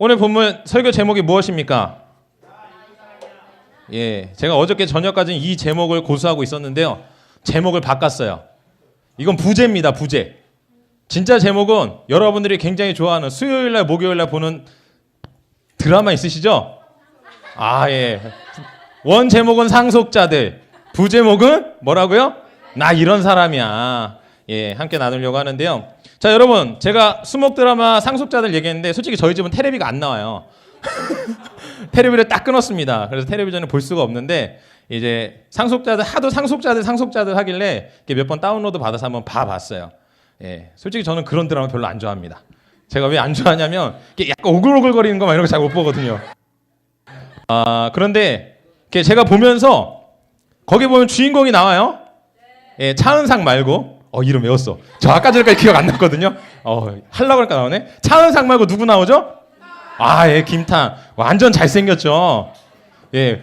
오늘 본문 설교 제목이 무엇입니까? 예, 제가 어저께 저녁까지는 이 제목을 고수하고 있었는데요. 제목을 바꿨어요. 이건 부제입니다, 부제. 진짜 제목은 여러분들이 굉장히 좋아하는 수요일날, 목요일날 보는 드라마 있으시죠? 아, 예. 원 제목은 상속자들, 부제목은 뭐라고요? 나 이런 사람이야. 예, 함께 나누려고 하는데요. 자, 여러분, 제가 수목 드라마 상속자들 얘기했는데 솔직히 저희 집은 테레비가 안 나와요. 테레비를 딱 끊었습니다. 그래서 텔레비전을 볼 수가 없는데 이제 상속자들 하도 상속자들 하길래 몇 번 다운로드 받아서 한번 봐봤어요. 예, 솔직히 저는 그런 드라마 별로 안 좋아합니다. 제가 왜 안 좋아하냐면 약간 오글오글거리는 거 막 이런 거 잘 못 보거든요. 그런데 제가 보면서 거기 보면 주인공이 나와요. 예, 차은상 말고. 이름 외웠어. 저 아까 전까지 기억 안 났거든요. 하려고 하니까 나오네. 차은상 말고 누구 나오죠? 예, 김탄. 완전 잘생겼죠. 예,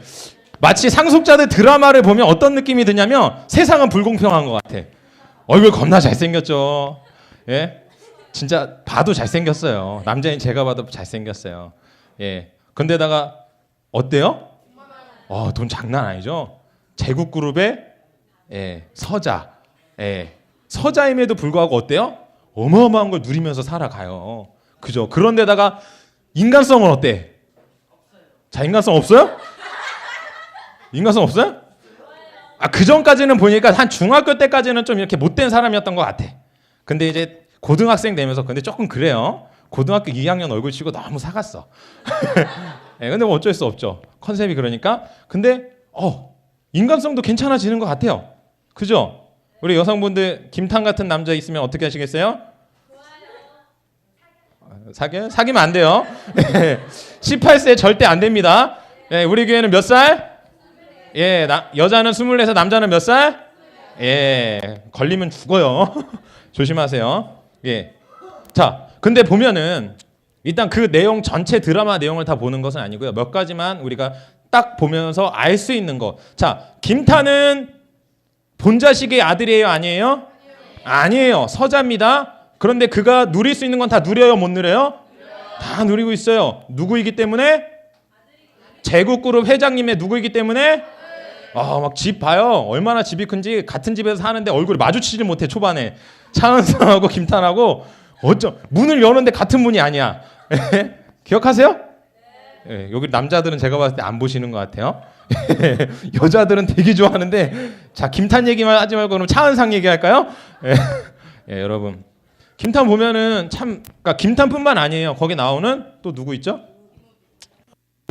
마치 상속자들 드라마를 보면 어떤 느낌이 드냐면 세상은 불공평한 것 같아. 얼굴 겁나 잘생겼죠. 예, 진짜 봐도 잘생겼어요. 남자인 제가 봐도 잘생겼어요. 예, 근데다가 어때요? 돈 장난 아니죠. 제국그룹의 서자. 예, 서자임에도 불구하고 어때요? 어마어마한 걸 누리면서 살아가요. 그죠? 그런데다가 인간성은 어때? 자, 인간성 없어요? 인간성 없어요? 그 전까지는 보니까 한 중학교 때까지는 좀 이렇게 못된 사람이었던 것 같아. 근데 이제 고등학생 되면서 근데 조금 그래요. 고등학교 2학년 얼굴 치고 너무 사갔어. 근데 뭐 어쩔 수 없죠. 컨셉이 그러니까. 근데 인간성도 괜찮아지는 것 같아요. 그죠? 우리 여성분들 김탄 같은 남자 있으면 어떻게 하시겠어요? 사귀면 안 돼요. 18세 절대 안 됩니다. 예, 우리 교회는 몇 살? 예, 여자는 24살, 남자는 몇 살? 예, 걸리면 죽어요. 조심하세요. 예. 자, 근데 보면은 일단 그 내용 전체 드라마 내용을 다 보는 것은 아니고요. 몇 가지만 우리가 딱 보면서 알 수 있는 거. 자, 김탄은 본자식의 아들이에요, 아니에요? 아니에요. 서자입니다. 그런데 그가 누릴 수 있는 건 다 누려요, 못 누려요? 다 누리고 있어요. 누구이기 때문에? 제국그룹 회장님의 누구이기 때문에? 막 집 봐요. 얼마나 집이 큰지. 같은 집에서 사는데 얼굴을 마주치지 못해, 초반에. 차은상하고 김탄하고 문을 여는데 같은 문이 아니야. 기억하세요? 예, 여기 남자들은 제가 봤을 때 안 보시는 것 같아요. 여자들은 되게 좋아하는데, 자, 김탄 얘기만 하지 말고 그럼 차은상 얘기할까요? 예, 여러분, 김탄 보면은 그러니까 김탄뿐만 아니에요. 거기 나오는 또 누구 있죠?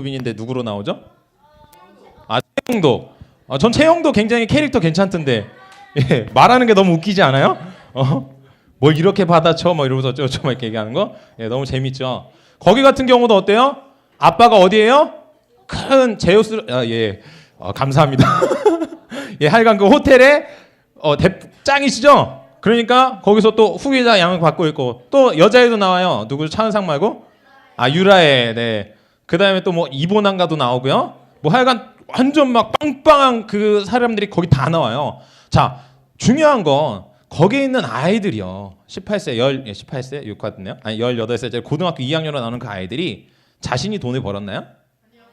인데 누구로 나오죠? 최영도. 전 최영도 굉장히 캐릭터 괜찮던데, 예, 말하는 게 너무 웃기지 않아요? 뭘 이렇게 받아쳐 뭐 이러면서 어쩌고 이렇게 얘기하는 거, 예, 너무 재밌죠. 거기 같은 경우도 어때요? 아빠가 어디예요? 큰 제우스. 예, 감사합니다. 예, 하여간 그 호텔에 짱이시죠? 그러니까 거기서 또 후계자 양을 받고 있고, 또 여자애도 나와요. 누구? 차은상 말고? 유라애. 네. 그 다음에 또 뭐 이보난가도 나오고요. 뭐 하여간 완전 막 빵빵한 그 사람들이 거기 다 나와요. 자, 중요한 건 거기에 있는 아이들이요. 18세, 18세? 6같네요. 아니, 18세 고등학교 2학년으로 나오는 그 아이들이 자신이 돈을 벌었나요?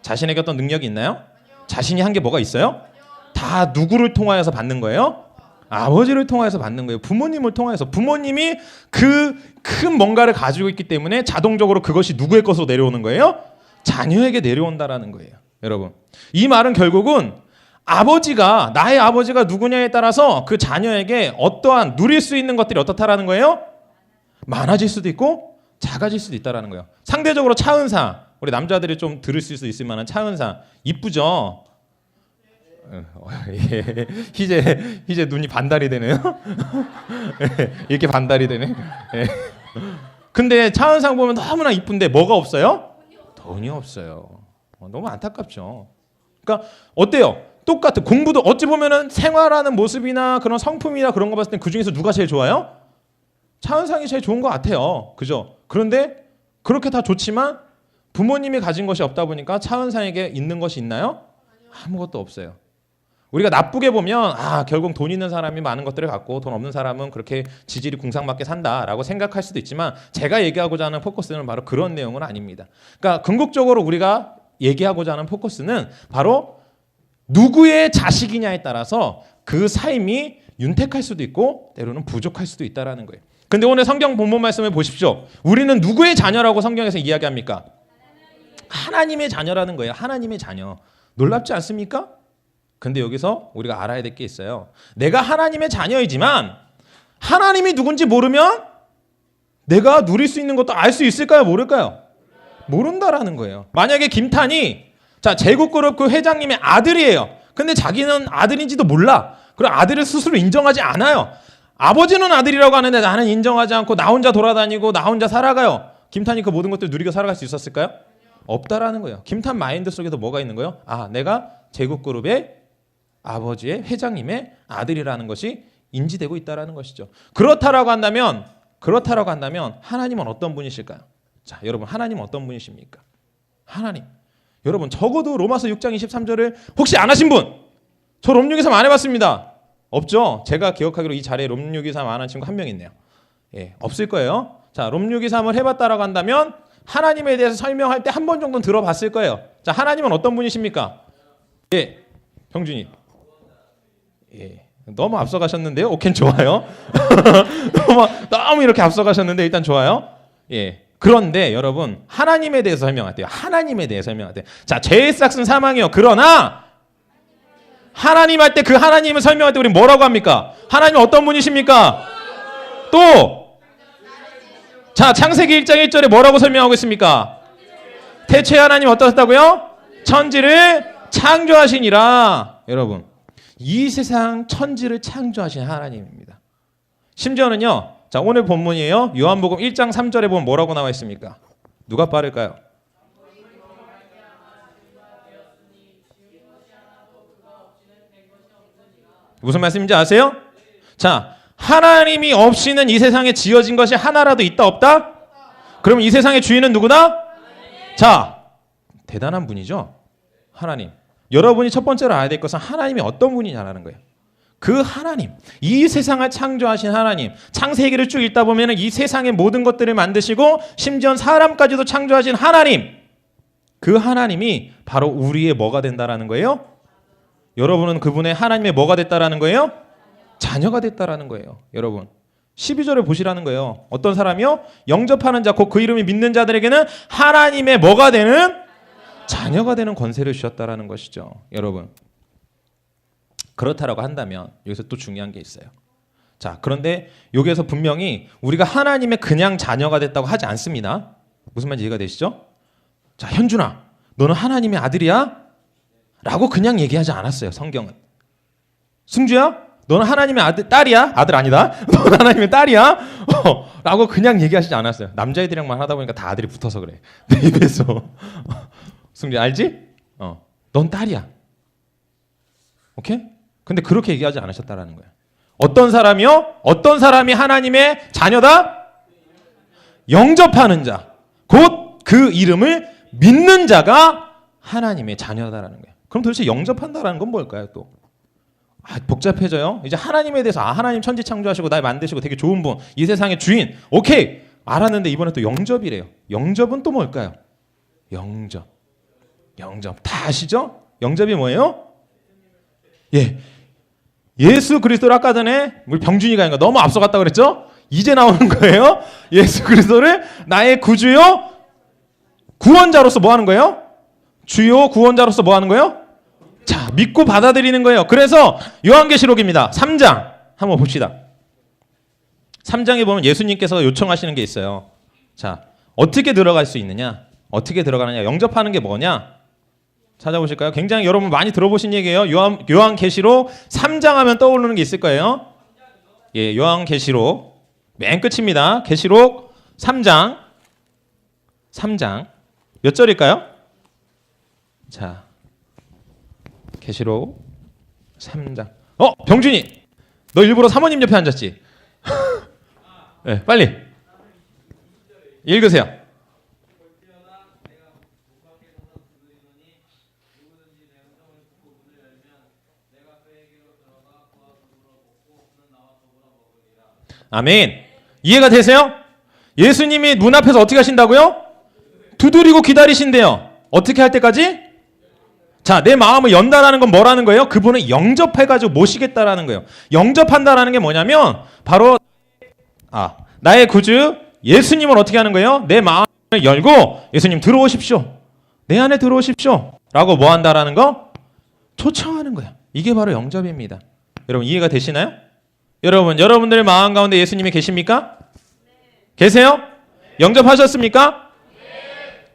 자신에게 어떤 능력이 있나요? 자신이 한 게 뭐가 있어요? 다 누구를 통하여서 받는 거예요? 아버지를 통하여서 받는 거예요. 부모님을 통하여서. 부모님이 그 큰 뭔가를 가지고 있기 때문에 자동적으로 그것이 누구의 것으로 내려오는 거예요? 자녀에게 내려온다라는 거예요. 여러분, 이 말은 결국은 나의 아버지가 누구냐에 따라서 그 자녀에게 어떠한 누릴 수 있는 것들이 어떻다라는 거예요? 많아질 수도 있고 작아질 수도 있다라는 거예요. 상대적으로 차은상, 우리 남자들이 좀 들을 수 있을 만한 차은상, 이쁘죠? 예, 희재 눈이 반달이 되네요. 이렇게 반달이 되네. 예. 근데 차은상 보면 너무나 이쁜데 뭐가 없어요? 돈이 없어요. 너무 안타깝죠. 그러니까 어때요? 똑같은 공부도 어찌 보면은 생활하는 모습이나 그런 성품이나 그런 거 봤을 때 그 중에서 누가 제일 좋아요? 차은상이 제일 좋은 것 같아요. 그죠? 그런데 그렇게 다 좋지만 부모님이 가진 것이 없다 보니까 차은상에게 있는 것이 있나요? 아무것도 없어요. 우리가 나쁘게 보면 결국 돈 있는 사람이 많은 것들을 갖고 돈 없는 사람은 그렇게 지질이 궁상맞게 산다라고 생각할 수도 있지만 제가 얘기하고자 하는 포커스는 바로 그런 내용은 아닙니다. 그러니까 궁극적으로 우리가 얘기하고자 하는 포커스는 바로 누구의 자식이냐에 따라서 그 삶이 윤택할 수도 있고 때로는 부족할 수도 있다라는 거예요. 근데 오늘 성경 본문 말씀을 보십시오. 우리는 누구의 자녀라고 성경에서 이야기합니까? 하나님의 자녀라는 거예요. 하나님의 자녀. 놀랍지 않습니까? 근데 여기서 우리가 알아야 될 게 있어요. 내가 하나님의 자녀이지만 하나님이 누군지 모르면 내가 누릴 수 있는 것도 알 수 있을까요? 모를까요? 모른다라는 거예요. 만약에 김탄이 제국그룹 그 회장님의 아들이에요. 근데 자기는 아들인지도 몰라. 그리고 아들을 스스로 인정하지 않아요. 아버지는 아들이라고 하는데 나는 인정하지 않고 나 혼자 돌아다니고 나 혼자 살아가요. 김탄이 그 모든 것들을 누리고 살아갈 수 있었을까요? 없다라는 거예요. 김탄 마인드 속에도 뭐가 있는 거예요? 내가 제국그룹의 아버지의 회장님의 아들이라는 것이 인지되고 있다라는 것이죠. 그렇다라고 한다면 하나님은 어떤 분이실까요? 자, 여러분 하나님은 어떤 분이십니까? 하나님. 여러분 적어도 로마서 6장 23절을 혹시 안 하신 분? 저 롬623 안 해봤습니다. 없죠? 제가 기억하기로 이 자리에 롬623 안 한 친구 한 명 있네요. 없을 거예요. 자, 롬623을 해봤다라고 한다면 하나님에 대해서 설명할 때 한 번 정도는 들어봤을 거예요. 자, 하나님은 어떤 분이십니까? 형준이. 너무 앞서가셨는데요. 오케이, 좋아요. 너무 이렇게 앞서가셨는데 일단 좋아요. 그런데 여러분 하나님에 대해서 설명할 때요. 하나님에 대해서 설명할 때. 자, 죄의 싹은 사망이요. 그러나 하나님 할 때 그 하나님을 설명할 때 우리 뭐라고 합니까? 하나님은 어떤 분이십니까? 또 창세기 1장 1절에 뭐라고 설명하고 있습니까? 태초에 하나님 어떠셨다고요? 천지를 창조하시니라. 여러분 이 세상 천지를 창조하신 하나님입니다. 심지어는요. 자, 오늘 본문이에요. 요한복음 1장 3절에 보면 뭐라고 나와 있습니까? 누가 빠를까요? 무슨 말씀인지 아세요? 자, 하나님이 없이는 이 세상에 지어진 것이 하나라도 있다 없다? 그럼 이 세상의 주인은 누구다? 자, 대단한 분이죠. 하나님. 여러분이 첫 번째로 알아야 될 것은 하나님이 어떤 분이냐라는 거예요. 그 하나님, 이 세상을 창조하신 하나님, 창세기를 쭉 읽다 보면 이 세상의 모든 것들을 만드시고 심지어 사람까지도 창조하신 하나님, 그 하나님이 바로 우리의 뭐가 된다라는 거예요? 여러분은 그분의 하나님의 뭐가 됐다라는 거예요? 자녀가 됐다라는 거예요. 여러분 12절을 보시라는 거예요. 어떤 사람이요? 영접하는 자, 곧 그 이름이 믿는 자들에게는 하나님의 뭐가 되는? 자녀가 되는 권세를 주셨다라는 것이죠. 여러분 그렇다라고 한다면 여기서 또 중요한 게 있어요. 자, 그런데 여기에서 분명히 우리가 하나님의 그냥 자녀가 됐다고 하지 않습니다. 무슨 말인지 이해가 되시죠? 자, 현준아, 너는 하나님의 아들이야? 라고 그냥 얘기하지 않았어요. 성경은. 승주야, 너는 하나님의 딸이야? 아들 아니다. 너는 하나님의 딸이야? 라고 그냥 얘기하시지 않았어요. 남자애들이랑만 하다 보니까 다 아들이 붙어서 그래. 내 입에서. 승주 알지? 넌 딸이야. 오케이? 근데 그렇게 얘기하지 않으셨다라는 거예요. 어떤 사람이요? 어떤 사람이 하나님의 자녀다? 영접하는 자. 곧 그 이름을 믿는 자가 하나님의 자녀다라는 거예요. 그럼 도대체 영접한다라는 건 뭘까요? 또 복잡해져요. 이제 하나님에 대해서 하나님 천지 창조하시고 날 만드시고 되게 좋은 분, 이 세상의 주인. 오케이, 알았는데 이번에 또 영접이래요. 영접은 또 뭘까요? 영접 다 아시죠? 영접이 뭐예요? 예수 그리스도를 아까 전에 우리 병준이가 너무 앞서갔다고 그랬죠? 이제 나오는 거예요. 예수 그리스도를 나의 구주요 구원자로서 뭐 하는 거예요? 주요 구원자로서 뭐 하는 거예요? 자, 믿고 받아들이는 거예요. 그래서 요한계시록입니다. 3장 한번 봅시다. 3장에 보면 예수님께서 요청하시는 게 있어요. 자, 어떻게 들어갈 수 있느냐? 어떻게 들어가느냐? 영접하는 게 뭐냐? 찾아보실까요? 굉장히 여러분 많이 들어보신 얘기예요. 요한계시록 3장 하면 떠오르는 게 있을 거예요. 요한계시록 맨 끝입니다. 계시록 3장 몇 절일까요? 자, 계시록 3장. 병준이, 너 일부러 사모님 옆에 앉았지? 네, 빨리 읽으세요. 아멘. 이해가 되세요? 예수님이 문 앞에서 어떻게 하신다고요? 두드리고 기다리신대요. 어떻게 할 때까지? 자, 내 마음을 연다라는 건 뭐라는 거예요? 그분을 영접해가지고 모시겠다라는 거예요. 영접한다라는 게 뭐냐면 바로 나의 구주 예수님을 어떻게 하는 거예요? 내 마음을 열고 예수님 들어오십시오. 내 안에 들어오십시오. 라고 뭐 한다라는 거? 초청하는 거야. 이게 바로 영접입니다. 여러분 이해가 되시나요? 여러분들 마음 가운데 예수님이 계십니까? 계세요? 영접하셨습니까?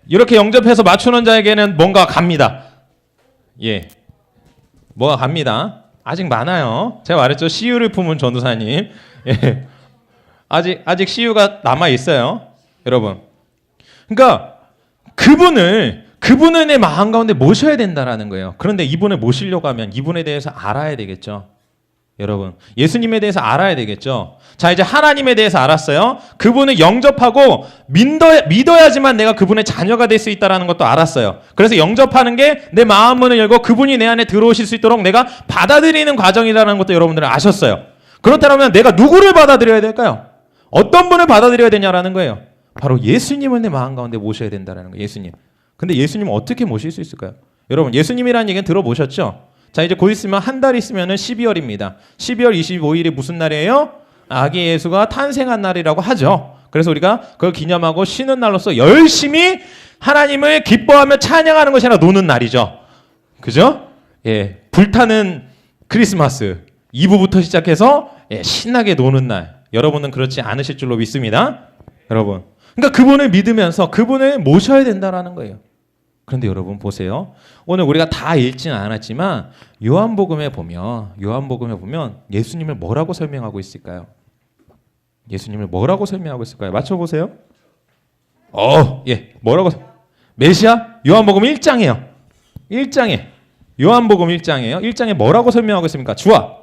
이렇게 영접해서 맞추는 자에게는 뭔가 갑니다. 예, 뭐가 갑니다. 아직 많아요. 제가 말했죠. CU를 품은 전도사님. 예, 아직 CU가 남아 있어요, 여러분. 그러니까 그분을 내 마음 가운데 모셔야 된다라는 거예요. 그런데 이분을 모시려고 하면 이분에 대해서 알아야 되겠죠. 여러분, 예수님에 대해서 알아야 되겠죠. 자, 이제 하나님에 대해서 알았어요. 그분을 영접하고 믿어야지만 내가 그분의 자녀가 될 수 있다는 것도 알았어요. 그래서 영접하는 게 내 마음 문을 열고 그분이 내 안에 들어오실 수 있도록 내가 받아들이는 과정이라는 것도 여러분들은 아셨어요. 그렇다면 내가 누구를 받아들여야 될까요? 어떤 분을 받아들여야 되냐라는 거예요. 바로 예수님을 내 마음 가운데 모셔야 된다는 거예요. 예수님. 근데 예수님은 어떻게 모실 수 있을까요? 여러분, 예수님이라는 얘기는 들어보셨죠? 자, 이제 곧 있으면 한 달 있으면은 12월입니다. 12월 25일이 무슨 날이에요? 아기 예수가 탄생한 날이라고 하죠. 그래서 우리가 그걸 기념하고 쉬는 날로서 열심히 하나님을 기뻐하며 찬양하는 것이 아니라 노는 날이죠. 그죠? 예, 불타는 크리스마스 2부부터 시작해서 신나게 노는 날. 여러분은 그렇지 않으실 줄로 믿습니다. 여러분. 그러니까 그분을 믿으면서 그분을 모셔야 된다라는 거예요. 그런데 여러분 보세요. 오늘 우리가 다 읽지는 않았지만 요한복음에 보면 예수님을 뭐라고 설명하고 있을까요? 예수님을 뭐라고 설명하고 있을까요? 맞춰보세요. 예, 뭐라고? 메시아? 요한복음 1장이에요. 1장에 요한복음 1장이에요. 1장에 뭐라고 설명하고 있습니까? 주아.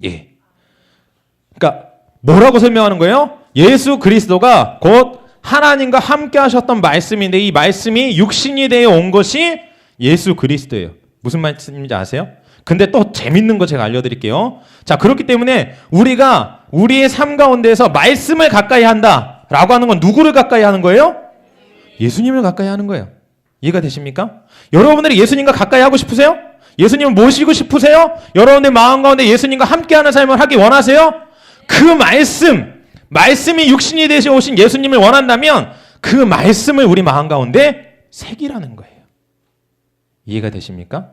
예. 그러니까 뭐라고 설명하는 거예요? 예수 그리스도가 곧 하나님과 함께 하셨던 말씀인데 이 말씀이 육신이 되어 온 것이 예수 그리스도예요. 무슨 말씀인지 아세요? 근데 또 재밌는 거 제가 알려드릴게요. 자, 그렇기 때문에 우리가 우리의 삶 가운데에서 말씀을 가까이 한다라고 하는 건 누구를 가까이 하는 거예요? 예수님을 가까이 하는 거예요. 이해가 되십니까? 여러분들이 예수님과 가까이 하고 싶으세요? 예수님을 모시고 싶으세요? 여러분의 마음 가운데 예수님과 함께하는 삶을 하기 원하세요? 그 말씀이 육신이 되셔 오신 예수님을 원한다면 그 말씀을 우리 마음 가운데 새기라는 거예요. 이해가 되십니까?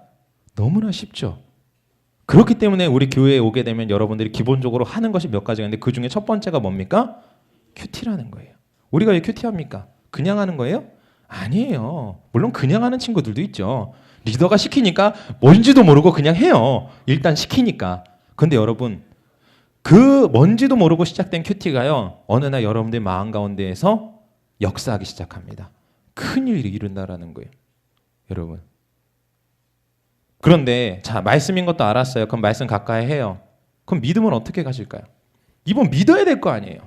너무나 쉽죠. 그렇기 때문에 우리 교회에 오게 되면 여러분들이 기본적으로 하는 것이 몇 가지가 있는데 그 중에 첫 번째가 뭡니까? 큐티라는 거예요. 우리가 왜 큐티합니까? 그냥 하는 거예요? 아니에요. 물론 그냥 하는 친구들도 있죠. 리더가 시키니까 뭔지도 모르고 그냥 해요. 일단 시키니까. 근데 여러분, 그 뭔지도 모르고 시작된 큐티가요, 어느 날 여러분들 마음 가운데에서 역사하기 시작합니다. 큰 일을 이룬다라는 거예요. 여러분. 그런데 자, 말씀인 것도 알았어요. 그럼 말씀 가까이 해요. 그럼 믿음은 어떻게 가실까요? 이분 믿어야 될 거 아니에요.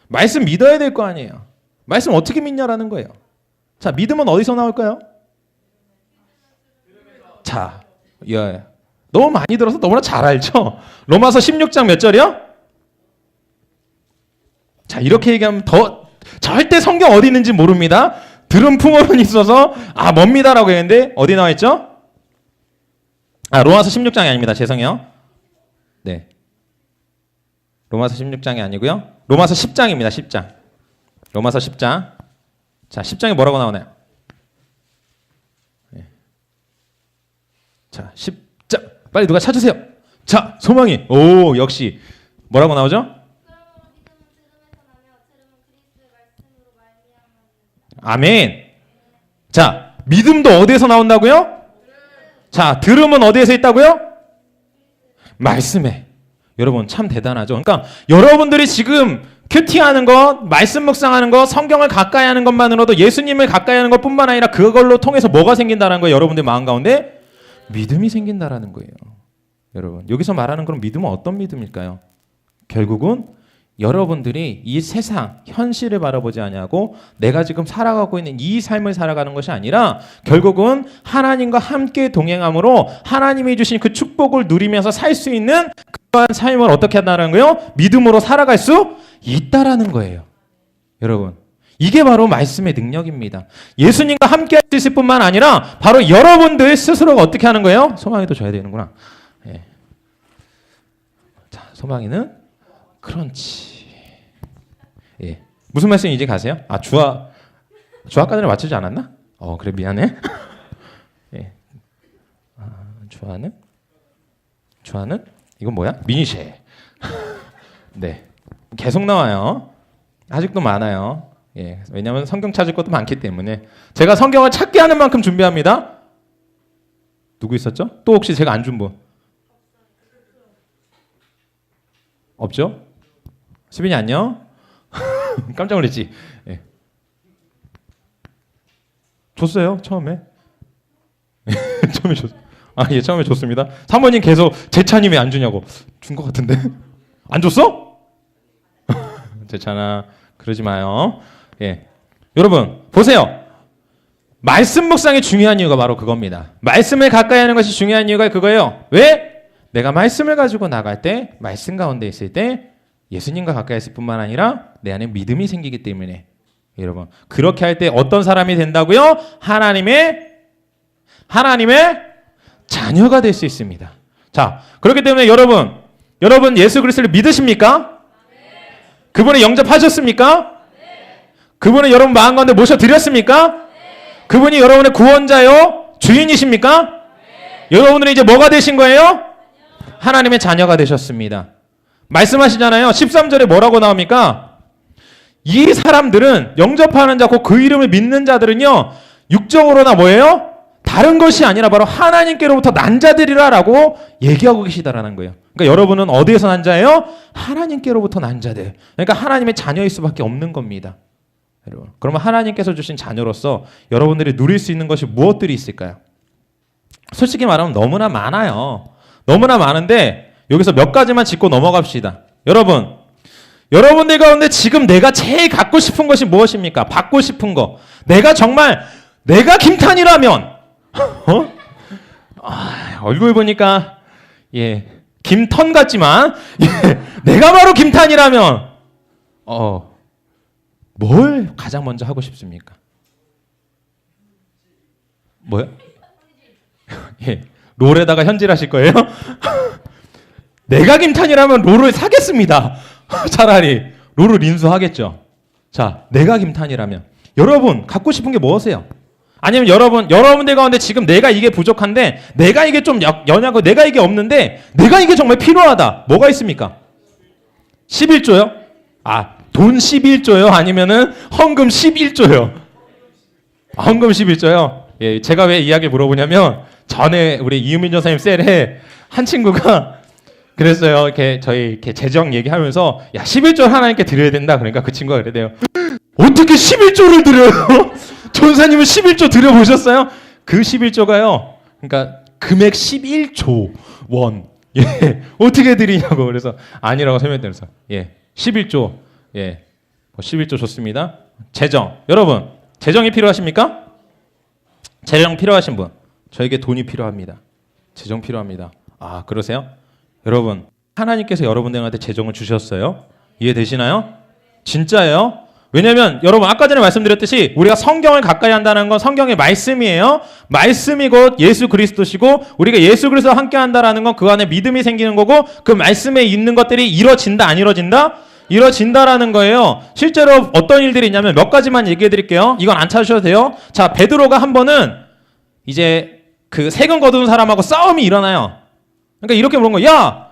말씀 믿어야 될 거 아니에요. 말씀 어떻게 믿냐라는 거예요. 자, 믿음은 어디서 나올까요? 자, 예, 너무 많이 들어서 너무나 잘 알죠? 로마서 16장 몇 절이요? 자, 이렇게 얘기하면 절대 성경 어디 있는지 모릅니다. 들은 풍어는 있어서 뭡니다라고 했는데 어디 나와 있죠? 로마서 16장이 아닙니다. 죄송해요. 네. 로마서 16장이 아니고요. 로마서 10장입니다. 10장. 로마서 10장. 자, 10장에 뭐라고 나오나요? 네. 자, 10장. 빨리 누가 찾으세요. 자, 소망이. 오, 역시. 뭐라고 나오죠? 아멘. 자, 믿음도 어디에서 나온다고요? 자, 들음은 어디에서 있다고요? 말씀에. 여러분 참 대단하죠. 그러니까 여러분들이 지금 큐티하는 것, 말씀 묵상하는 것, 성경을 가까이 하는 것만으로도 예수님을 가까이 하는 것뿐만 아니라 그걸로 통해서 뭐가 생긴다는 거예요? 여러분들 마음 가운데 믿음이 생긴다라는 거예요. 여러분, 여기서 말하는 그런 믿음은 어떤 믿음일까요? 결국은 여러분들이 이 세상 현실을 바라보지 아니하고 내가 지금 살아가고 있는 이 삶을 살아가는 것이 아니라 결국은 하나님과 함께 동행함으로 하나님이 주신 그 축복을 누리면서 살 수 있는 그러한 삶을 어떻게 한다는 거예요? 믿음으로 살아갈 수 있다라는 거예요. 여러분, 이게 바로 말씀의 능력입니다. 예수님과 함께 할 수 있을 뿐만 아니라 바로 여러분들 스스로가 어떻게 하는 거예요? 소망이도 줘야 되는구나. 예. 자, 소망이는 크런치. 예. 무슨 말씀인지 가세요? 아, 주아 아까 전에 맞추지 않았나? 그래, 미안해. 예. 주아는 이건 뭐야? 미니쉐. 네. 계속 나와요. 아직도 많아요. 예. 왜냐하면 성경 찾을 것도 많기 때문에 제가 성경을 찾게 하는 만큼 준비합니다. 누구 있었죠? 또 혹시 제가 안 준 분? 없죠? 수빈이 안녕? 깜짝 놀랐지? 예. 줬어요, 처음에. 처음에 줬. 예, 처음에 줬습니다. 사모님 계속 제차님이 안 주냐고. 준 것 같은데. 안 줬어? 제차나 그러지 마요. 예. 여러분, 보세요. 말씀 묵상이 중요한 이유가 바로 그겁니다. 말씀을 가까이 하는 것이 중요한 이유가 그거예요. 왜? 내가 말씀을 가지고 나갈 때, 말씀 가운데 있을 때 예수님과 가까이 있을 뿐만 아니라 내 안에 믿음이 생기기 때문에 여러분, 그렇게 할 때 어떤 사람이 된다고요? 하나님의 자녀가 될 수 있습니다. 자, 그렇기 때문에 여러분 예수 그리스도를 믿으십니까? 그분을 영접하셨습니까? 그분을 여러분 마음 가운데 모셔드렸습니까? 그분이 여러분의 구원자요? 주인이십니까? 여러분들은 이제 뭐가 되신 거예요? 하나님의 자녀가 되셨습니다. 말씀하시잖아요. 13절에 뭐라고 나옵니까? 이 사람들은 영접하는 자고 그 이름을 믿는 자들은요, 육적으로나 뭐예요? 다른 것이 아니라 바로 하나님께로부터 난 자들이라라고 얘기하고 계시다라는 거예요. 그러니까 여러분은 어디에서 난 자예요? 하나님께로부터 난 자들. 그러니까 하나님의 자녀일 수밖에 없는 겁니다. 여러분, 그러면 하나님께서 주신 자녀로서 여러분들이 누릴 수 있는 것이 무엇들이 있을까요? 솔직히 말하면 너무나 많아요. 너무나 많은데 여기서 몇 가지만 짚고 넘어갑시다. 여러분들 가운데 지금 내가 제일 갖고 싶은 것이 무엇입니까? 받고 싶은 거. 내가 김탄이라면 얼굴 보니까 김턴 같지만 내가 바로 김탄이라면 뭘 가장 먼저 하고 싶습니까? 뭐요? 롤에다가 현질하실 거예요? 내가 김탄이라면 롤을 사겠습니다. 차라리 롤을 인수하겠죠. 자, 내가 김탄이라면 여러분 갖고 싶은 게 무엇이에요? 아니면 여러분들 가운데 지금 내가 이게 부족한데, 내가 이게 좀 연약하고 내가 이게 없는데 내가 이게 정말 필요하다. 뭐가 있습니까? 11조요? 돈 11조요? 아니면은 헌금 11조요? 헌금 11조요? 예, 제가 왜 이야기 물어보냐면 전에 우리 이유민 전사님 셀에 한 친구가 그랬어요. 이렇게 재정 얘기하면서 11조 하나님께 드려야 된다. 그러니까 그 친구가 그래요. 어떻게 11조를 드려요? 전사님은 11조 드려보셨어요? 그 11조가요. 그러니까 금액 11조 원. 어떻게 드리냐고. 그래서 아니라고 설명드렸어요. 11조. 11조 좋습니다. 재정. 여러분, 재정이 필요하십니까? 재정 필요하신 분. 저에게 돈이 필요합니다. 재정 필요합니다. 그러세요? 여러분, 하나님께서 여러분들한테 재정을 주셨어요. 이해되시나요? 진짜예요? 왜냐면 여러분 아까 전에 말씀드렸듯이 우리가 성경을 가까이 한다는 건 성경의 말씀이에요. 말씀이 곧 예수 그리스도시고 우리가 예수 그리스도와 함께 한다라는 건 그 안에 믿음이 생기는 거고 그 말씀에 있는 것들이 이루어진다 안 이루어진다? 이루어진다라는 거예요. 실제로 어떤 일들이 있냐면 몇 가지만 얘기해 드릴게요. 이건 안 찾으셔도 돼요. 자, 베드로가 한 번은 이제 그 세금 거두는 사람하고 싸움이 일어나요. 그러니까 이렇게 물은 거야. 야,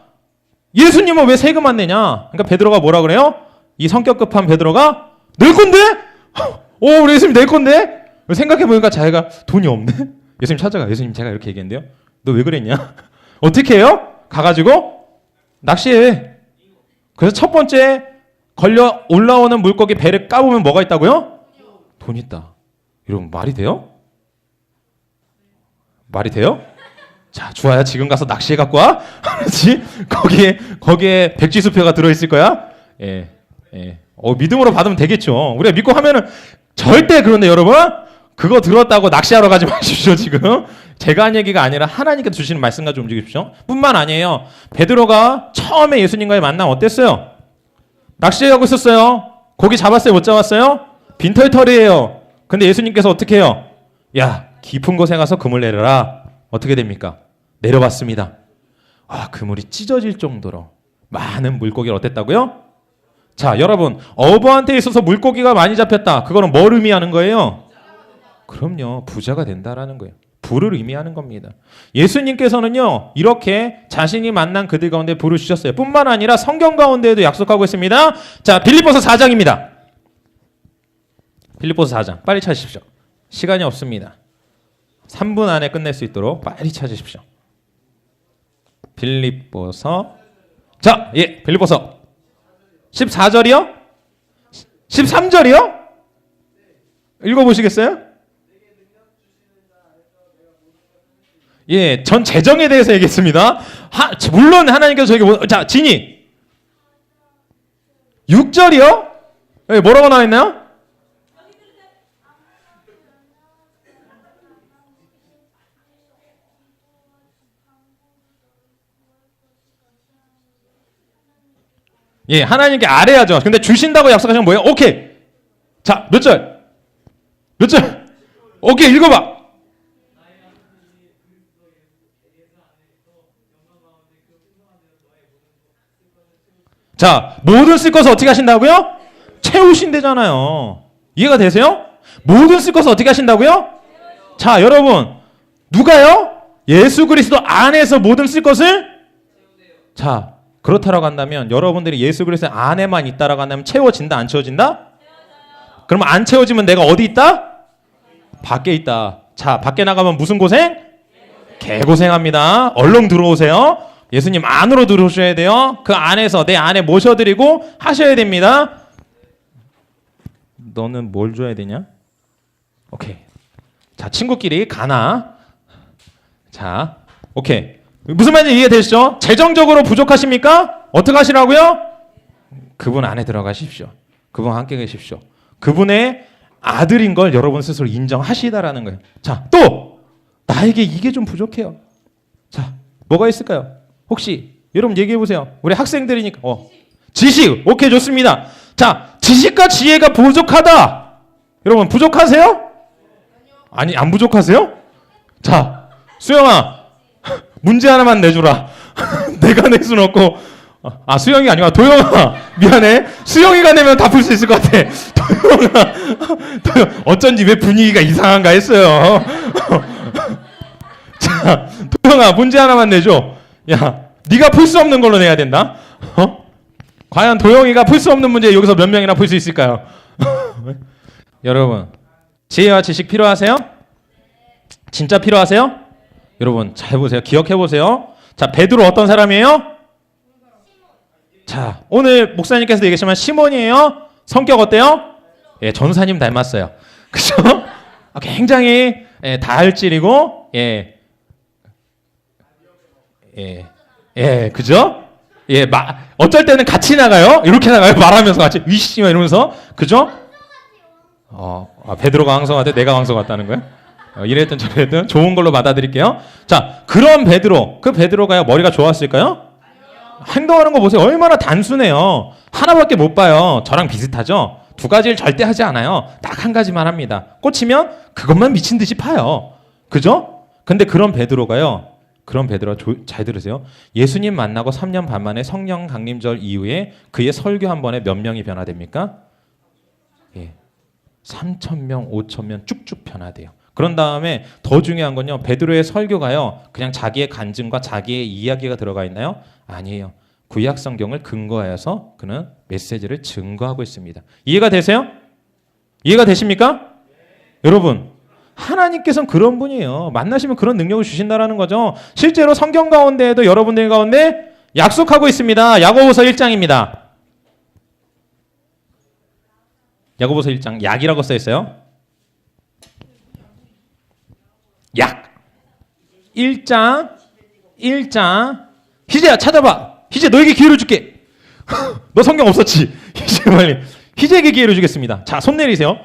예수님은 왜 세금 안 내냐? 그러니까 베드로가 뭐라 그래요? 이 성격 급한 베드로가 낼 건데? 우리 예수님 낼 건데? 생각해보니까 자기가 돈이 없네? 예수님 찾아가. 예수님 제가 이렇게 얘기했는데요. 너 왜 그랬냐? 어떻게 해요? 가가지고 낚시해. 그래서 첫 번째 걸려 올라오는 물고기 배를 까보면 뭐가 있다고요? 돈 있다. 여러분 말이 돼요? 말이 돼요? 자, 주아야 지금 가서 낚시해 갖고 와. 그렇지? 거기에 백지수표가 들어있을 거야. 예, 예. 믿음으로 받으면 되겠죠. 우리가 믿고 하면은 절대 그런데 여러분 그거 들었다고 낚시하러 가지 마십시오. 지금 제가 한 얘기가 아니라 하나님께서 주시는 말씀 가지고 움직이십시오. 뿐만 아니에요. 베드로가 처음에 예수님과의 만남 어땠어요? 낚시하고 있었어요. 고기 잡았어요? 못 잡았어요? 빈털털이에요. 근데 예수님께서 어떻게 해요? 야, 깊은 곳에 가서 그물 내려라. 어떻게 됩니까? 내려봤습니다. 그물이 찢어질 정도로 많은 물고기를 어땠다고요? 자, 여러분, 어부한테 있어서 물고기가 많이 잡혔다. 그거는 뭘 의미하는 거예요? 그럼요, 부자가 된다라는 거예요. 부를 의미하는 겁니다. 예수님께서는요, 이렇게 자신이 만난 그들 가운데 부를 주셨어요. 뿐만 아니라 성경 가운데에도 약속하고 있습니다. 자, 빌립보서 4장입니다. 빌립보서 4장. 빨리 찾으십시오. 시간이 없습니다. 3분 안에 끝낼 수 있도록 빨리 찾으십시오. 빌립보서. 자, 빌립보서 14절이요? 13절이요? 읽어보시겠어요? 전 재정에 대해서 얘기했습니다. 물론 하나님께서 저에게 자, 진이 6절이요? 뭐라고 나와 있나요? 하나님께 아뢰야죠. 근데 주신다고 약속하시면 뭐예요? 오케이. 자, 몇 절? 몇 절? 오케이, 읽어봐. 자, 모든 쓸 것을 어떻게 하신다고요? 채우신대잖아요. 이해가 되세요? 모든 쓸 것을 어떻게 하신다고요? 자, 여러분, 누가요? 예수 그리스도 안에서 모든 쓸 것을? 자, 그렇다라고 한다면 여러분들이 예수 그리스도 안에만 있다라고 한다면 채워진다, 안 채워진다? 그러면 안 채워지면 내가 어디 있다? 밖에 있다. 자, 밖에 나가면 무슨 고생? 개고생합니다. 얼른 들어오세요. 예수님 안으로 들어오셔야 돼요. 그 안에서 내 안에 모셔드리고 하셔야 됩니다. 너는 뭘 줘야 되냐? 오케이. 자, 친구끼리 가나? 자, 오케이. 무슨 말인지 이해되시죠? 재정적으로 부족하십니까? 어떻게 하시라고요? 그분 안에 들어가십시오. 그분 함께 계십시오. 그분의 아들인 걸 여러분 스스로 인정하시다라는 거예요. 자, 또 나에게 이게 좀 부족해요. 자, 뭐가 있을까요? 혹시 여러분 얘기해 보세요. 우리 학생들이니까. 지식. 오케이, 좋습니다. 자, 지식과 지혜가 부족하다. 여러분 부족하세요? 아니, 안 부족하세요? 자, 수영아, 문제 하나만 내주라. 내가 낼 수는 없고. 수영이 아니라 도영아. 미안해. 수영이가 내면 다 풀 수 있을 것 같아. 도영아. 어쩐지 왜 분위기가 이상한가 했어요. 자, 도영아, 문제 하나만 내줘. 야, 네가 풀 수 없는 걸로 내야 된다. 과연 도영이가 풀 수 없는 문제 여기서 몇 명이나 풀 수 있을까요? 여러분, 지혜와 지식 필요하세요? 진짜 필요하세요? 여러분 잘 보세요. 기억해 보세요. 자, 베드로 어떤 사람이에요? 자, 오늘 목사님께서 얘기하시면 시몬이에요. 성격 어때요? 전사님 닮았어요. 그죠? 굉장히 다혈질이고 그죠? 어쩔 때는 같이 나가요. 이렇게 나가요. 말하면서 같이 위씨 이러면서. 그죠? 베드로가 왕성 같아? 내가 왕성 같다는 거야? 이랬든 저랬든 좋은 걸로 받아들일게요. 자, 그런 베드로. 그 베드로가요, 머리가 좋았을까요? 행동하는 거 보세요. 얼마나 단순해요. 하나밖에 못 봐요. 저랑 비슷하죠? 두 가지를 절대 하지 않아요. 딱 한 가지만 합니다. 꽂히면 그것만 미친 듯이 파요. 그죠? 근데 그런 베드로가 잘 들으세요. 예수님 만나고 3년 반 만에 성령 강림절 이후에 그의 설교 한 번에 몇 명이 변화됩니까? 3,000명, 5,000명 쭉쭉 변화돼요. 그런 다음에 더 중요한 건요, 베드로의 설교가요, 그냥 자기의 간증과 자기의 이야기가 들어가 있나요? 아니에요. 구약 성경을 근거하여서 그는 메시지를 증거하고 있습니다. 이해가 되세요? 이해가 되십니까? 여러분, 하나님께서는 그런 분이에요. 만나시면 그런 능력을 주신다라는 거죠. 실제로 성경 가운데에도 여러분들 가운데 약속하고 있습니다. 야고보서 1장입니다. 야고보서 1장, 약이라고 써 있어요. 약 1장 희재야 찾아봐. 희재 너에게 기회를 줄게. 너 성경 없었지? 이제 빨리 희재에게 기회를 주겠습니다. 자, 손 내리세요.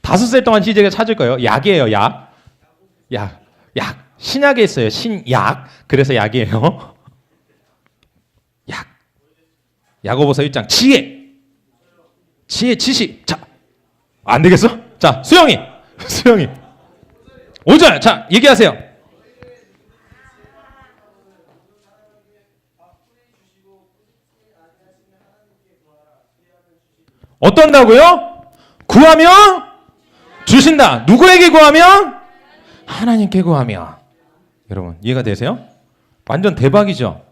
5살 동안 희재가 찾을 거예요. 약이에요, 약. 약. 신약에 있어요. 신약. 그래서 약이에요. 약. 야고보서 1장. 지혜, 지식. 자, 안 되겠어? 자, 수영이. 5절. 자, 얘기하세요. 어떤다고요? 구하면 주신다. 누구에게 구하면? 하나님께 구하며. 여러분 이해가 되세요? 완전 대박이죠.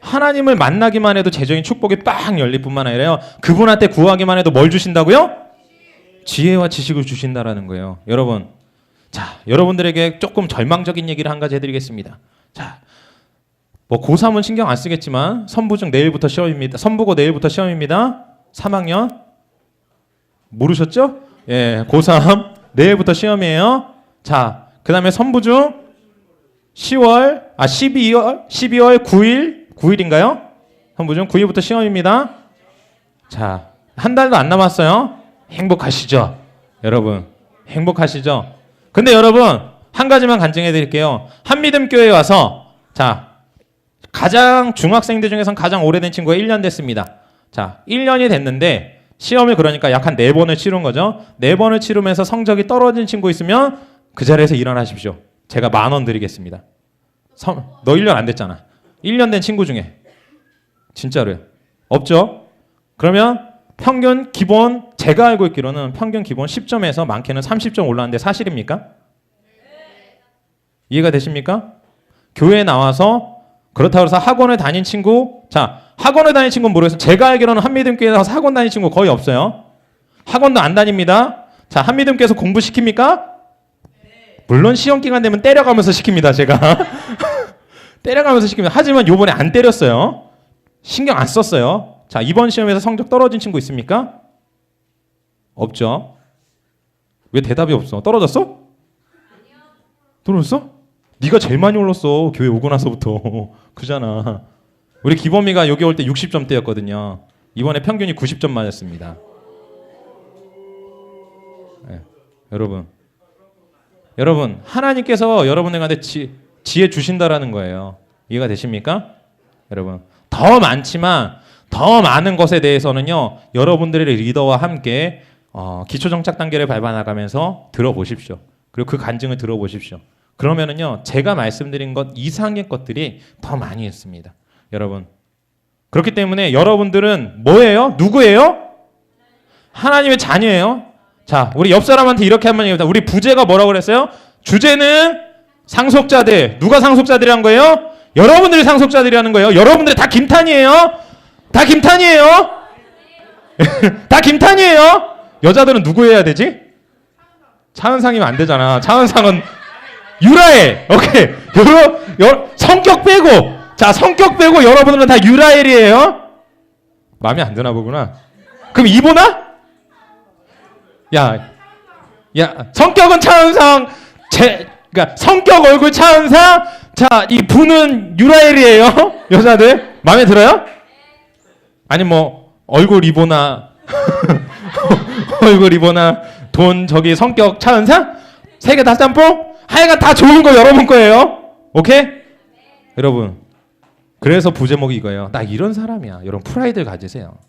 하나님을 만나기만 해도 재정인 축복이 빵 열릴 뿐만 아니라요, 그분한테 구하기만 해도 뭘 주신다고요? 지혜와 지식을 주신다라는 거예요. 여러분, 자, 여러분들에게 조금 절망적인 얘기를 한 가지 해드리겠습니다. 자, 뭐 고3은 신경 안 쓰겠지만 선부중 내일부터 시험입니다. 선부고 내일부터 시험입니다. 3학년 모르셨죠? 예, 고3 내일부터 시험이에요. 자, 그 다음에 선부중 12월 9일인가요? 선부중 9일부터 시험입니다. 자, 한 달도 안 남았어요. 행복하시죠? 여러분, 행복하시죠? 근데 여러분, 한 가지만 간증해 드릴게요. 한미듬교회에 와서, 자, 가장 중학생들 중에선 가장 오래된 친구가 1년 됐습니다. 자, 1년이 됐는데 시험을 그러니까 약 한 4번을 치른 거죠. 4번을 치르면서 성적이 떨어진 친구 있으면 그 자리에서 일어나십시오. 제가 10,000원 드리겠습니다. 너 1년 안 됐잖아. 1년 된 친구 중에. 진짜로요. 없죠? 그러면 평균 기본, 제가 알고 있기로는 평균 기본 10점에서 많게는 30점 올라왔는데 사실입니까? 이해가 되십니까? 교회에 나와서 그렇다고 해서 학원을 다닌 친구, 자, 학원을 다닌 친구는 모르겠어요. 제가 알기로는 한미듬교회에서 학원 다닌 친구 거의 없어요. 학원도 안 다닙니다. 자, 한미듬교회에서 공부시킵니까? 물론 시험 기간 되면 때려가면서 시킵니다, 제가. 때려가면서 시킵니다. 하지만 요번에 안 때렸어요. 신경 안 썼어요. 자, 이번 시험에서 성적 떨어진 친구 있습니까? 없죠. 왜 대답이 없어? 떨어졌어? 떨어졌어? 네가 제일 많이 올랐어. 교회 오고 나서부터. 그잖아. 우리 기범이가 여기 올 때 60점대였거든요. 이번에 평균이 90점 맞았습니다. 네. 여러분, 하나님께서 여러분들한테 지혜 주신다라는 거예요. 이해가 되십니까? 여러분, 더 많지만 더 많은 것에 대해서는요, 여러분들의 리더와 함께 기초정착 단계를 밟아나가면서 들어보십시오. 그리고 그 간증을 들어보십시오. 그러면은요, 제가 말씀드린 것 이상의 것들이 더 많이 있습니다. 여러분, 그렇기 때문에 여러분들은 뭐예요? 누구예요? 하나님의 자녀예요. 자, 우리 옆 사람한테 이렇게 한번 얘기합니다. 우리 부제가 뭐라고 그랬어요? 주제는 상속자들. 누가 상속자들이란 거예요? 여러분들이 상속자들이라는 거예요. 여러분들이 다 김탄이에요. 다 김탄이에요. 다 김탄이에요. 여자들은 누구 해야 되지? 차은상이면 안 되잖아. 차은상은 유라엘. 오케이. 성격 빼고. 자, 성격 빼고 여러분들은 다 유라엘이에요. 마음에 안 드나 보구나. 그럼 이보나? 야, 성격은 차은상, 그러니까 성격 얼굴 차은상, 자, 이 부는 유라엘이에요. 여자들 마음에 들어요? 아니 뭐 얼굴 이보나, 얼굴 이보나, 돈 저기 성격 차은상, 세 개 다 짬뽕, 하여간 다 좋은 거 여러분 거예요. 오케이? 여러분, 그래서 부제목이 이거예요. 나 이런 사람이야. 여러분 프라이드를 가지세요.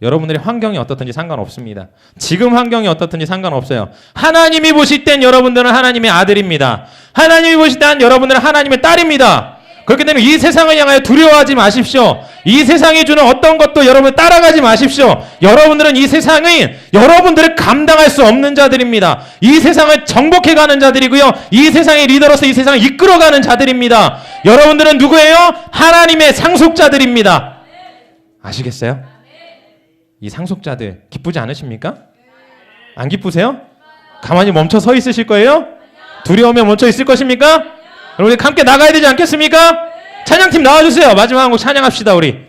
여러분들의 환경이 어떻든지 상관없습니다. 지금 환경이 어떻든지 상관없어요. 하나님이 보실 땐 여러분들은 하나님의 아들입니다. 하나님이 보실 땐 여러분들은 하나님의 딸입니다. 그렇기 때문에 이 세상을 향하여 두려워하지 마십시오. 이 세상이 주는 어떤 것도 여러분 따라가지 마십시오. 여러분들은 이 세상이 여러분들을 감당할 수 없는 자들입니다. 이 세상을 정복해가는 자들이고요. 이 세상의 리더로서 이 세상을 이끌어가는 자들입니다. 여러분들은 누구예요? 하나님의 상속자들입니다. 아시겠어요? 이 상속자들 기쁘지 않으십니까? 안 기쁘세요? 가만히 멈춰 서 있으실 거예요? 두려움에 멈춰 있을 것입니까? 여러분 함께 나가야 되지 않겠습니까? 찬양팀 나와주세요. 마지막 한 곡 찬양합시다 우리.